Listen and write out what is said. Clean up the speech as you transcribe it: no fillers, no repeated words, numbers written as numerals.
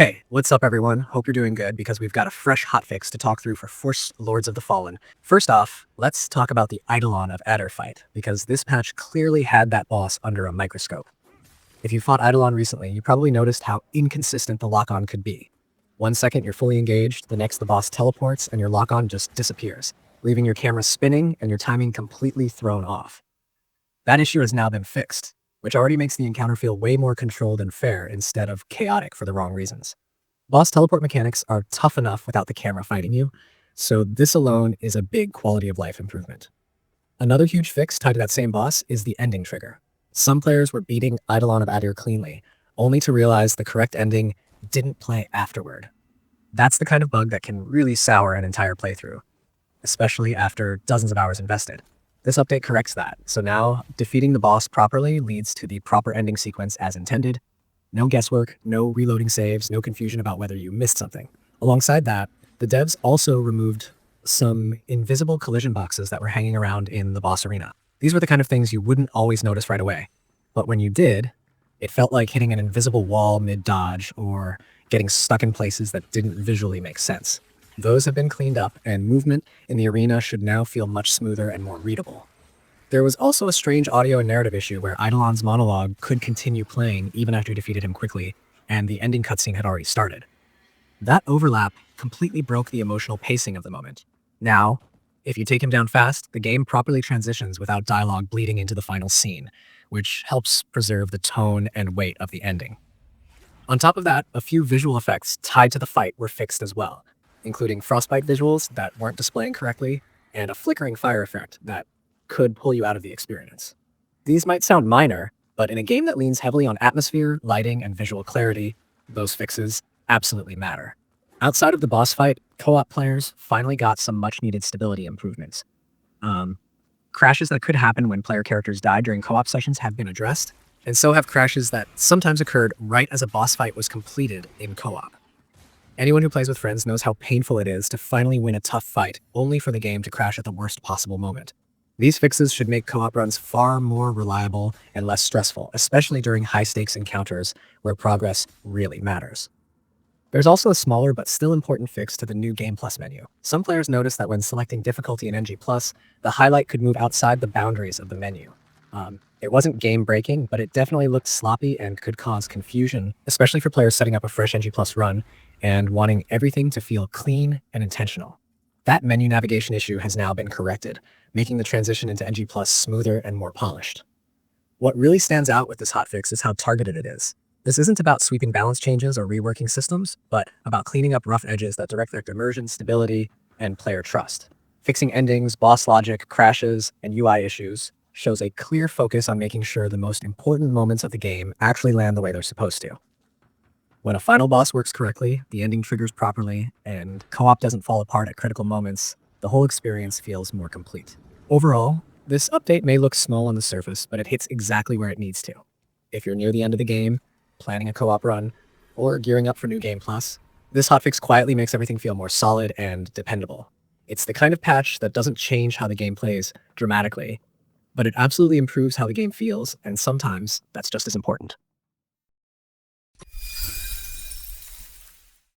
Hey, what's up everyone? Hope you're doing good because we've got a fresh hotfix to talk through for Force Lords of the Fallen. First off, let's talk about the Eidolon of Adyr fight, because this patch clearly had that boss under a microscope. If you fought Eidolon recently, you probably noticed how inconsistent the lock-on could be. One second you're fully engaged, the next the boss teleports and your lock-on just disappears, leaving your camera spinning and your timing completely thrown off. That issue has now been fixed, which already makes the encounter feel way more controlled and fair instead of chaotic for the wrong reasons. Boss teleport mechanics are tough enough without the camera fighting you, so this alone is a big quality of life improvement. Another huge fix tied to that same boss is the ending trigger. Some players were beating Eidolon of Adyr cleanly, only to realize the correct ending didn't play afterward. That's the kind of bug that can really sour an entire playthrough, especially after dozens of hours invested. This update corrects that, so now defeating the boss properly leads to the proper ending sequence as intended. No guesswork, no reloading saves, no confusion about whether you missed something. Alongside that, the devs also removed some invisible collision boxes that were hanging around in the boss arena. These were the kind of things you wouldn't always notice right away, but when you did, it felt like hitting an invisible wall mid-dodge or getting stuck in places that didn't visually make sense. Those have been cleaned up, and movement in the arena should now feel much smoother and more readable. There was also a strange audio and narrative issue where Eidolon's monologue could continue playing even after you defeated him quickly, and the ending cutscene had already started. That overlap completely broke the emotional pacing of the moment. Now, if you take him down fast, the game properly transitions without dialogue bleeding into the final scene, which helps preserve the tone and weight of the ending. On top of that, a few visual effects tied to the fight were fixed as well, including frostbite visuals that weren't displaying correctly, and a flickering fire effect that could pull you out of the experience. These might sound minor, but in a game that leans heavily on atmosphere, lighting, and visual clarity, those fixes absolutely matter. Outside of the boss fight, co-op players finally got some much-needed stability improvements. Crashes that could happen when player characters die during co-op sessions have been addressed, and so have crashes that sometimes occurred right as a boss fight was completed in co-op. Anyone who plays with friends knows how painful it is to finally win a tough fight, only for the game to crash at the worst possible moment. These fixes should make co-op runs far more reliable and less stressful, especially during high-stakes encounters where progress really matters. There's also a smaller but still important fix to the new Game Plus menu. Some players noticed that when selecting difficulty in NG+, the highlight could move outside the boundaries of the menu. It wasn't game-breaking, but it definitely looked sloppy and could cause confusion, especially for players setting up a fresh NG+ run and wanting everything to feel clean and intentional. That menu navigation issue has now been corrected, making the transition into NG+ smoother and more polished. What really stands out with this hotfix is how targeted it is. This isn't about sweeping balance changes or reworking systems, but about cleaning up rough edges that affect immersion, stability, and player trust. Fixing endings, boss logic, crashes, and UI issues shows a clear focus on making sure the most important moments of the game actually land the way they're supposed to. When a final boss works correctly, the ending triggers properly, and co-op doesn't fall apart at critical moments, the whole experience feels more complete. Overall, this update may look small on the surface, but it hits exactly where it needs to. If you're near the end of the game, planning a co-op run, or gearing up for New Game Plus, this hotfix quietly makes everything feel more solid and dependable. It's the kind of patch that doesn't change how the game plays dramatically, but it absolutely improves how the game feels, and sometimes that's just as important.